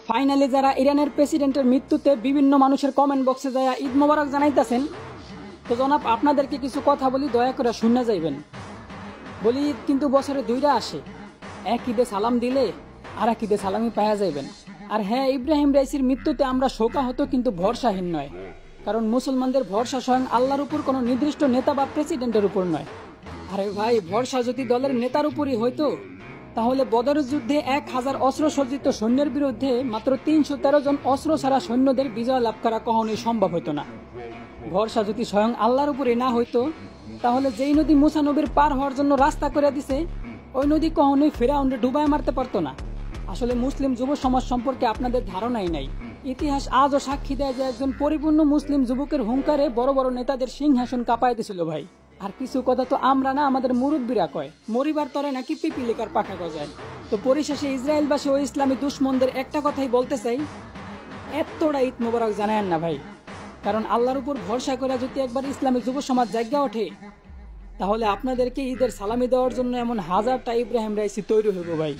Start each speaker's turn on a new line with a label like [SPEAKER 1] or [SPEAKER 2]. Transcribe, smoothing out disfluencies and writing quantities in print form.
[SPEAKER 1] Finally যারা ইরানের প্রেসিডেন্টের মৃত্যুতে বিভিন্ন মানুষের কমেন্ট বক্সে যায় ঈদ মোবারক জানাইতেছেন, তো জনাব আপনাদেরকে কিছু কথা বলি, দয়া করে শুনে যাইবেন। বলি ঈদ কিন্তু বছরে দুইটা আসে, এক ঈদে সালাম দিলে আর এক ঈদে সালামি পাওয়া যাইবেন। আর হ্যাঁ, ইব্রাহিম রাইসির মৃত্যুতে আমরা শোকাহত কিন্তু ভরসাহীন নয়, কারণ মুসলমানদের ভরসা স্বয়ং আল্লাহর উপর কোনো নির্দিষ্ট নেতা বা প্রেসিডেন্টের উপর নয়। আরে ভাই, ভরসা যদি দলের নেতার উপরই হইতো তাহলে বদরের যুদ্ধে 1000 অস্ত্র সজ্জিত সৈন্যের বিরুদ্ধে মাত্র 313 জন অস্ত্র ছাড়া সৈন্যদের বিজয় লাভ করা কখনোই সম্ভব হতো না। ভরসা যদি স্বয়ং আল্লাহর উপরে না হইতো তাহলে যেই নদী মুসা নবীর পার হওয়ার জন্য রাস্তা করে দিছে, ওই নদী কখনোই ফেরাউনরে ডুবায় মারতে পারতো না। আসলে মুসলিম যুব সমাজ সম্পর্কে আপনাদের ধারণাই নাই। ইতিহাস আজও সাক্ষী দেয় যে একজন পরিপূর্ণ মুসলিম যুবকের হুঙ্কারে বড় বড় নেতাদের সিংহাসন কাঁপায় দিছিল ভাই। আর কিছু কথা তো আমরা না, আমাদের মুরব্বীরা কয়, মরিবার তরে নাকি পিপিলিকার পাখা গজায়। তো পরিশেষে ইসরায়েলবাসী ও ইসলামী দুশ্মনদের একটা কথাই বলতে চাই, এতটা ঈদ মোবারক জানায়েন না ভাই, কারণ আল্লাহর উপর ভরসা করে যদি একবার ইসলামী যুব সমাজ জায়গা ওঠে তাহলে আপনাদেরকে ঈদের সালামি দেওয়ার জন্য এমন হাজারটা ইব্রাহিম রাইসি তৈরি হইব ভাই।